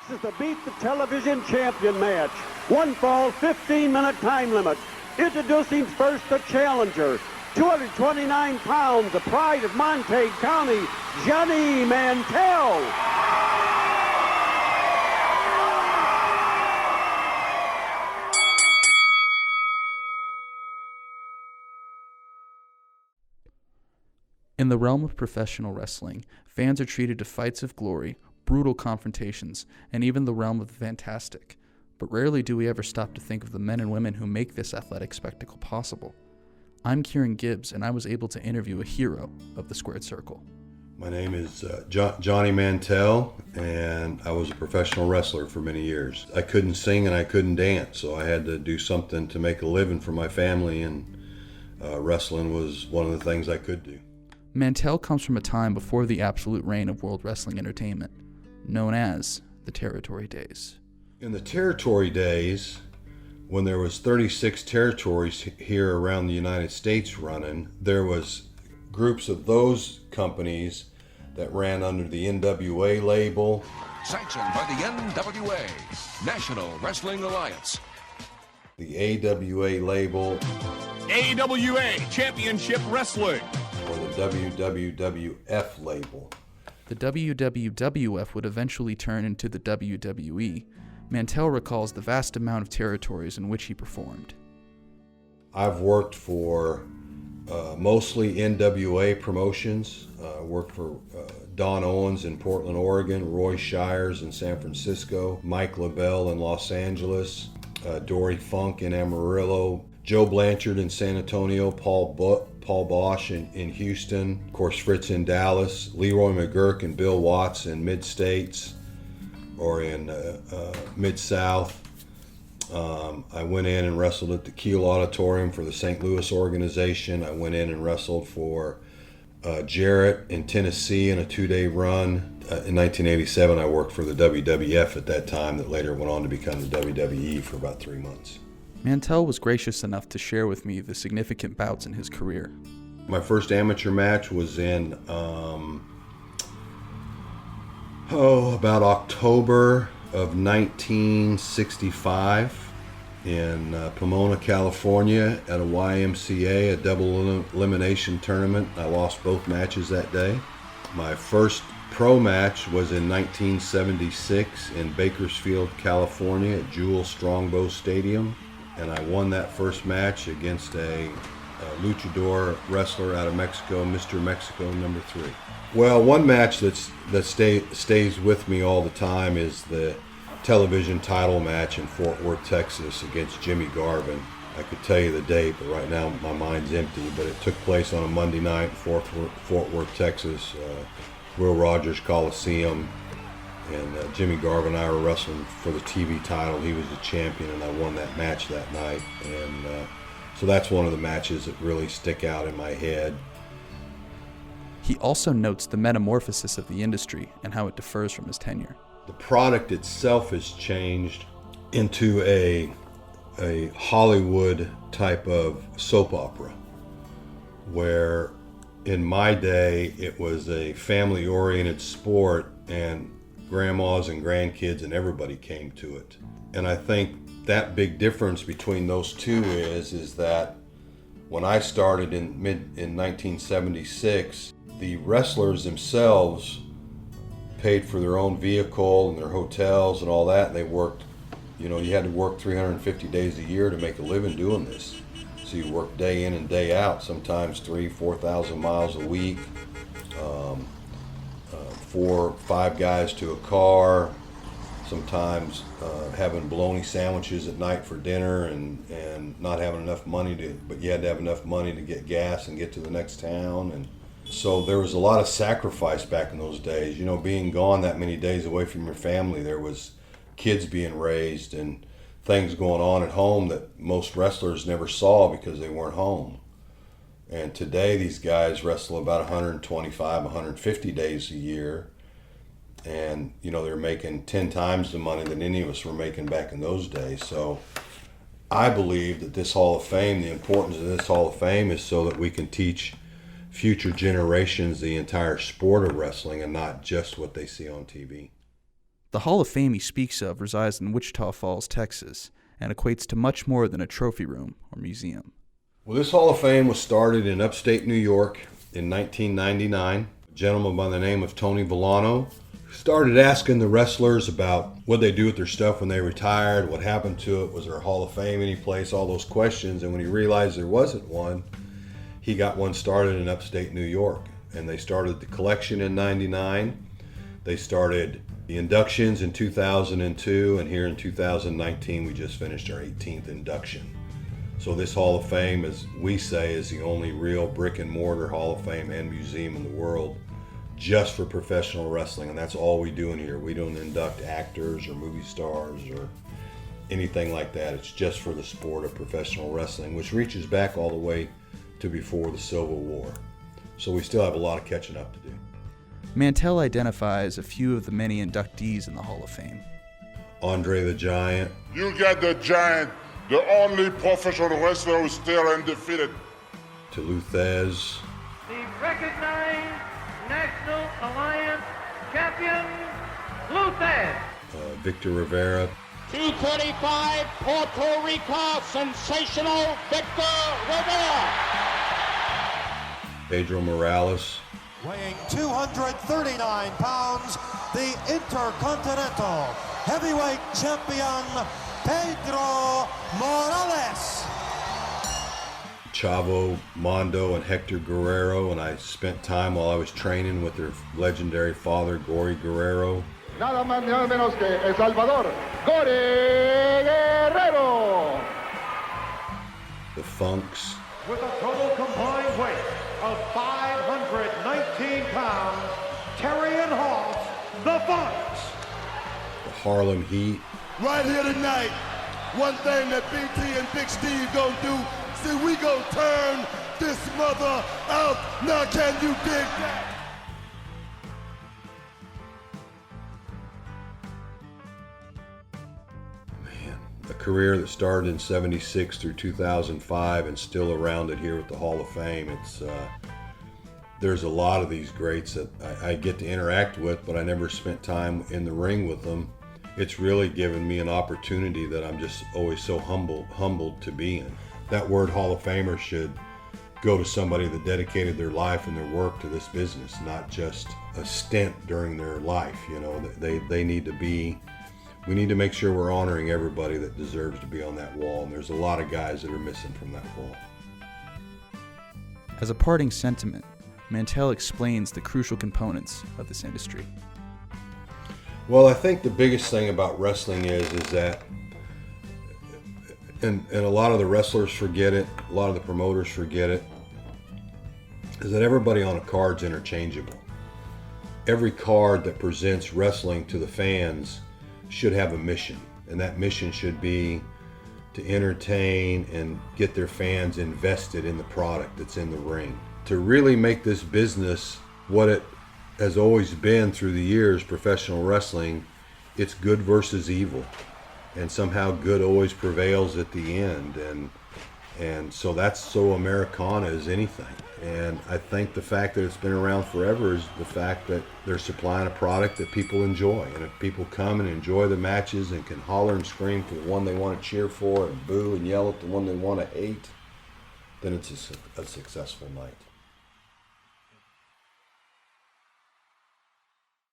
This is the Beat the Television Champion match. One fall, 15-minute time limit. Introducing first the challenger, 229 pounds, the pride of Mantell County, Johnny Mantell. In the realm of professional wrestling, fans are treated to fights of glory, brutal confrontations, and even the realm of the fantastic. But rarely do we ever stop to think of the men and women who make this athletic spectacle possible. I'm Kieran Gibbs, and I was able to interview a hero of the Squared Circle. My name is Johnny Mantell, and I was a professional wrestler for many years. I couldn't sing and I couldn't dance, so I had to do something to make a living for my family, and wrestling was one of the things I could do. Mantell comes from a time before the absolute reign of World Wrestling Entertainment, known as the Territory Days. In the Territory Days, when there was 36 territories here around the United States running, there was groups of those companies that ran under the NWA label. Sanctioned by the NWA, National Wrestling Alliance. The AWA label. AWA, Championship Wrestling. Or the WWF label. The WWF would eventually turn into the WWE. Mantell recalls the vast amount of territories in which he performed. I've worked for mostly NWA promotions. Worked for Don Owens in Portland, Oregon, Roy Shires in San Francisco, Mike LaBelle in Los Angeles, Dory Funk in Amarillo, Joe Blanchard in San Antonio, Paul Bosch in Houston, of course Fritz in Dallas, Leroy McGurk and Bill Watts in Mid-States or in Mid-South. I went in and wrestled at the Kiel Auditorium for the St. Louis organization. I went in and wrestled for Jarrett in Tennessee in a 2-day run. In 1987, I worked for the WWF at that time that later went on to become the WWE for about 3 months. Mantell was gracious enough to share with me the significant bouts in his career. My first amateur match was in about October of 1965 in Pomona, California at a YMCA, a double elimination tournament. I lost both matches that day. My first pro match was in 1976 in Bakersfield, California at Jewel Strongbow Stadium. And I won that first match against a luchador wrestler out of Mexico, Mr. Mexico #3. Well, one match that stays with me all the time is the television title match in Fort Worth, Texas against Jimmy Garvin. I could tell you the date, but right now my mind's empty. But it took place on a Monday night in Fort Worth, Texas, Will Rogers Coliseum. And Jimmy Garvin and I were wrestling for the TV title. He was the champion, and I won that match that night. And so that's one of the matches that really stick out in my head. He also notes the metamorphosis of the industry and how it differs from his tenure. The product itself has changed into a Hollywood type of soap opera, where in my day it was a family-oriented sport, and grandmas and grandkids and everybody came to it. And I think that big difference between those two is that when I started in 1976, the wrestlers themselves paid for their own vehicle and their hotels and all that, and they worked, you had to work 350 days a year to make a living doing this. So you work day in and day out, sometimes 3,000-4,000 miles a week. 4 or 5 guys to a car, sometimes having bologna sandwiches at night for dinner and not having enough money but you had to have enough money to get gas and get to the next town. And so there was a lot of sacrifice back in those days. Being gone that many days away from your family, there was kids being raised and things going on at home that most wrestlers never saw because they weren't home. And today these guys wrestle about 125, 150 days a year. And, they're making 10 times the money that any of us were making back in those days. So I believe that this Hall of Fame, the importance of this Hall of Fame is so that we can teach future generations the entire sport of wrestling and not just what they see on TV. The Hall of Fame he speaks of resides in Wichita Falls, Texas, and equates to much more than a trophy room or museum. Well, this Hall of Fame was started in upstate New York in 1999. A gentleman by the name of Tony Villano started asking the wrestlers about what they do with their stuff when they retired, what happened to it, was there a Hall of Fame any place, all those questions. And when he realized there wasn't one, he got one started in upstate New York. And they started the collection in 99. They started the inductions in 2002, and here in 2019 we just finished our 18th induction. So this Hall of Fame, as we say, is the only real brick and mortar Hall of Fame and museum in the world just for professional wrestling, and that's all we do in here. We don't induct actors or movie stars or anything like that. It's just for the sport of professional wrestling, which reaches back all the way to before the Civil War. So we still have a lot of catching up to do. Mantell identifies a few of the many inductees in the Hall of Fame. Andre the Giant. You got the Giant, the only professional wrestler who's still undefeated. Luthez. The recognized National Alliance champion, Luthez. Victor Rivera. 235, Puerto Rico, sensational Victor Rivera. Pedro Morales. Weighing 239 pounds, the Intercontinental Heavyweight Champion, Pedro Morales. Chavo, Mondo, and Hector Guerrero, and I spent time while I was training with their legendary father, Gory Guerrero. Nada más nada menos que El Salvador, Gory Guerrero. The Funks. With a total combined weight of 519 pounds, Terry and Hoss, the Funks. The Harlem Heat. Right here tonight, one thing that BT and Big Steve gonna do, see, we gonna turn this mother out. Now can you dig that? A career that started in '76 through 2005 and still around it here with the Hall of Fame. There's a lot of these greats that I get to interact with, but I never spent time in the ring with them. It's really given me an opportunity that I'm just always so humbled to be in. That word Hall of Famer should go to somebody that dedicated their life and their work to this business, not just a stint during their life. You know, they need to be. We need to make sure we're honoring everybody that deserves to be on that wall, and there's a lot of guys that are missing from that wall. As a parting sentiment, Mantell explains the crucial components of this industry. Well, I think the biggest thing about wrestling is that, and a lot of the wrestlers forget it, a lot of the promoters forget it, is that everybody on a card's interchangeable. Every card that presents wrestling to the fans should have a mission, and that mission should be to entertain and get their fans invested in the product that's in the ring. To really make this business what it has always been through the years, professional wrestling, it's good versus evil, and somehow good always prevails at the end, and so that's so Americana as anything. And I think the fact that it's been around forever is the fact that they're supplying a product that people enjoy. And if people come and enjoy the matches and can holler and scream for the one they want to cheer for and boo and yell at the one they want to hate, then it's a successful night.